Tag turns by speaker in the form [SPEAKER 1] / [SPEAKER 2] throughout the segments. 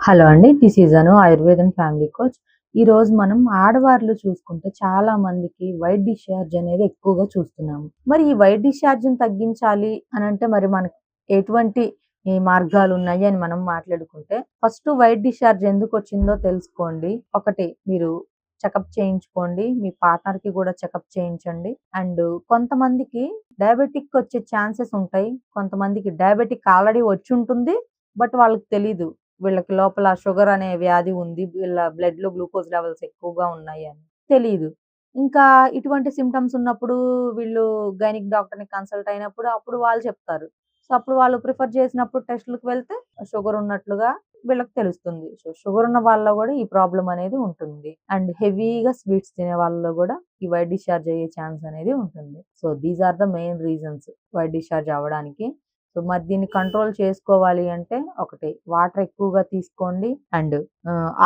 [SPEAKER 1] Hello అండి. This is అను ఆయుర్వేదం family coach. ఈరోజు మనం ఆడవారిలో చూసుకుంటే చాలా మందికి వైట్ డిశ్చార్జ్ అనేది ఎక్కువగా చూస్తున్నాము. మరి ఈ వైట్ డిశ్చార్జ్‌ని తగ్గించాలి అనంటే మరి మనకు ఎటువంటి ఈ మార్గాలున్నాయి అని మనం మాట్లాడుకుంటే, ఫస్ట్ వైట్ డిశ్చార్జ్ ఎందుకొచ్చిందో తెలుసుకోండి. ఒకటి మీరు చెకప్ చేయించుకోండి. మీ పార్ట్నర్‌కి గూడా చెకప్ చేయించండి. అండ్ కొంతమందికి డయాబెటిక్ వచ్చే ఛాన్సెస్ ఉంటాయి. కొంతమందికి డయాబెటిక్ ఆల్రెడీ వచ్చుంటుంది. బట్ వాళ్ళకి తెలీదు. వీళ్ళకి లోపల షుగర్ అనే వ్యాధి ఉంది. వీళ్ళ బ్లడ్‌లో గ్లూకోజ్ లెవెల్స్ ఎక్కువగా ఉన్నాయి అని తెలీదు. ఇంకా ఇటువంటి సింప్టమ్స్ ఉన్నప్పుడు వీళ్ళు గైనిక్ డాక్టర్‌ని కన్సల్ట్ అయినప్పుడు అప్పుడు వాళ్ళు చెప్తారు. సో, అప్పుడు వాళ్ళు ప్రిఫర్ చేసినప్పుడు టెస్ట్‌లకి వెళ్తే షుగర్ ఉన్నట్లుగా వీళ్ళకి తెలుస్తుంది. సో, షుగర్ ఉన్న వాళ్ళలో గూడా ఈ ప్రాబ్లమ్ అనేది ఉంటుంది. అండ్ హెవీగా స్వీట్స్ తినే వాళ్ళలో గూడా ఈ వైట్ డిశ్చార్జ్ అయ్యే ఛాన్స్ అనేది ఉంటుంది. So, these are the main reasons white discharge అవ్వడానికి. సో, మరి దీన్ని కంట్రోల్ చేసుకోవాలి అంటే ఒకటి వాటర్ ఎక్కువగా తీసుకోండి. అండ్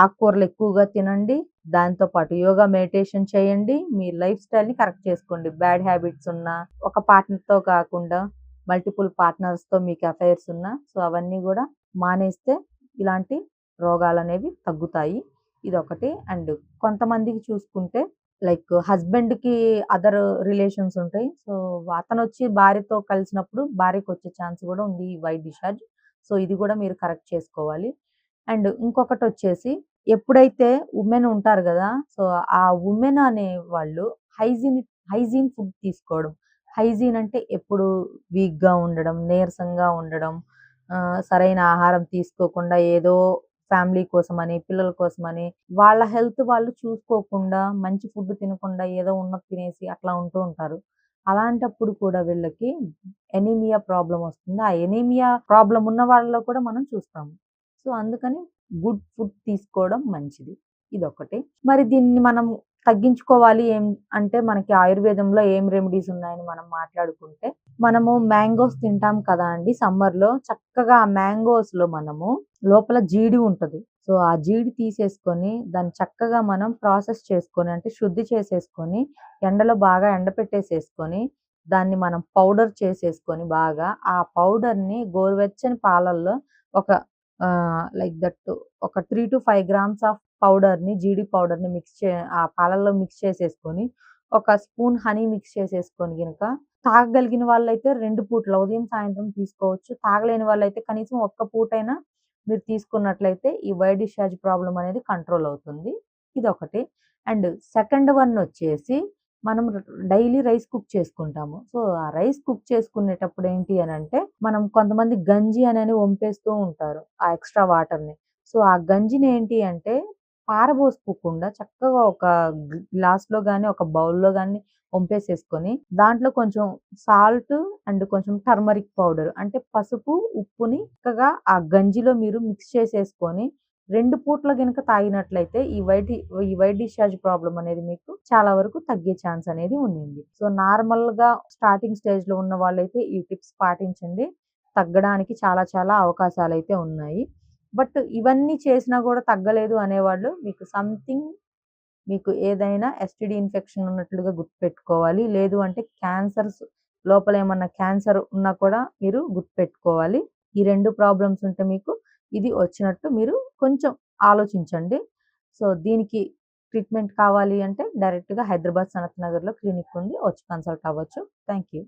[SPEAKER 1] ఆకుకూరలు ఎక్కువగా తినండి. దాంతో పాటు యోగా, మెడిటేషన్ చేయండి. మీ లైఫ్ స్టైల్‌ని కరెక్ట్ చేసుకోండి. బ్యాడ్ హ్యాబిట్స్ ఉన్నా, ఒక పార్ట్నర్‌తో కాకుండా మల్టిపుల్ పార్ట్నర్స్‌తో మీకు అఫైర్స్ ఉన్నా, సో, అవన్నీ గూడా మానేస్తే ఇలాంటి రోగాలనేవి తగ్గుతాయి. ఇదొకటి. అండ్ కొంతమందికి చూసుకుంటే లైక్ హస్బెండ్‌కి అదర్ రిలేషన్స్ ఉంటాయి. సో, అతనొచ్చి భార్యతో కలిసినప్పుడు భార్యకొచ్చే ఛాన్స్ గూడా ఉంది ఈ వైట్ డిశ్చార్జ్. సో, ఇది గూడా మీరు కరెక్ట్ చేసుకోవాలి. అండ్ ఇంకొకటొచ్చేసి ఎప్పుడైతే వుమెన్ ఉంటారు గదా! సో, ఆ వుమెన్ అనేవాళ్ళు హైజీన్ హైజీన్ ఫుడ్ తీసుకోవడం. హైజీన్ అంటే ఎప్పుడు వీక్‌గా ఉండడం, నీరసంగా ఉండడం, సరైన ఆహారం తీసుకోకుండా ఏదో ఫ్యామిలీ కోసమని, పిల్లల కోసమని, వాళ్ళ హెల్త్ వాళ్ళు చూసుకోకుండా, మంచి ఫుడ్ తినకుండా ఏదో ఉన్నది తినేసి అట్లా ఉంటూ ఉంటారు. అలాంటప్పుడు కూడా వీళ్ళకి ఎనీమియా ప్రాబ్లమ్ వస్తుంది. ఆ ఎనీమియా ప్రాబ్లమ్ ఉన్న వాళ్ళలో కూడా మనం చూస్తాము. సో, అందుకని గుడ్ ఫుడ్ తీసుకోవడం మంచిది. ఇదొకటి. మరి దీన్ని మనం తగ్గించుకోవాలి అంటే మనకి ఆయుర్వేదంలో ఏం రెమెడీస్ ఉన్నాయని మనం మాట్లాడుకుంటే, మనము మ్యాంగోస్ తింటాం కదా అండీ సమ్మర్‌లో. చక్కగా ఆ మ్యాంగోస్‌లో మనము లోపల జీడి ఉంటది. సో, ఆ జీడి తీసేసుకొని, దాన్ని చక్కగా మనం ప్రాసెస్ చేసుకొని, అంటే శుద్ధి చేసేసుకొని, ఎండలో బాగా ఎండపెట్టేసేసుకొని, దాన్ని మనం పౌడర్ చేసేసుకొని బాగా, ఆ పౌడర్‌ని గోరువెచ్చని పాలల్లో ఒక లైక్ దట్ ఒక 3-5 గ్రామ్స్ ఆఫ్ పౌడర్‌ని, జీడి పౌడర్‌ని ఆ పాలల్లో మిక్స్ చేసేసుకొని, ఒక స్పూన్ హనీ మిక్స్ చేసేసుకొని గనక తాగగలిగిన వాళ్ళైతే 2 పూటలు ఉదయం, సాయంత్రం తీసుకోవచ్చు. తాగలేని వాళ్ళైతే కనీసం ఒక్క పూటైనా మీరు తీసుకున్నట్లయితే ఈ వైట్ డిశ్చార్జ్ ప్రాబ్లమ్ అనేది కంట్రోల్ అవుతుంది. ఇదొకటి. అండ్ సెకండ్ వన్ వచ్చేసి మనం డైలీ రైస్ కుక్ చేసుకుంటాము. సో, ఆ రైస్ కుక్ చేసుకునేటప్పుడు ఏంటి అనంటే, మనం కొంతమంది గంజి అనని వంపేస్తూ ఉంటారు. ఆ ఎక్స్‌ట్రా వాటర్‌ని. సో, ఆ గంజిని ఏంటి అంటే పారబోసుకోకుండా చక్కగా ఒక గ్లాస్‌లో గాని, ఒక బౌల్‌లో గాని వంపేసేసుకొని, దాంట్లో కొంచెం సాల్ట్ అండ్ కొంచెం టర్మరిక్ పౌడర్ అంటే పసుపు, ఉప్పుని చక్కగా ఆ గంజిలో మీరు మిక్స్ చేసేసుకొని 2 పూటలు గనుక తాగినట్లయితే ఈ వైట్ డిశ్చార్జ్ ప్రాబ్లమ్ అనేది మీకు చాలా వరకు తగ్గే ఛాన్స్ అనేది ఉండింది. సో, నార్మల్‌గా స్టార్టింగ్ స్టేజ్‌లో ఉన్న వాళ్ళైతే ఈ టిప్స్ పాటించండి. తగ్గడానికి చాలా చాలా అవకాశాలైతే ఉన్నాయి. బట్ ఇవన్నీ చేసినా గూడా తగ్గలేదు అనేవాళ్ళు మీకు ఏదైనా ఎస్టీడీ ఇన్ఫెక్షన్ ఉన్నట్లుగా గుర్తుపెట్టుకోవాలి. లేదు అంటే లోపల ఏమన్నా క్యాన్సర్ ఉన్నా కూడా మీరు గుర్తుపెట్టుకోవాలి. ఈ 2 ప్రాబ్లమ్స్ ఉంటే మీకు ఇది వచ్చినట్టు మీరు కొంచెం ఆలోచించండి. సో, దీనికి ట్రీట్మెంట్ కావాలి అంటే డైరెక్ట్‌గా హైదరాబాద్ సనత్ నగర్‌లో క్లినిక్ ఉంది. వచ్చి కన్సల్ట్ అవ్వచ్చు. Thank you.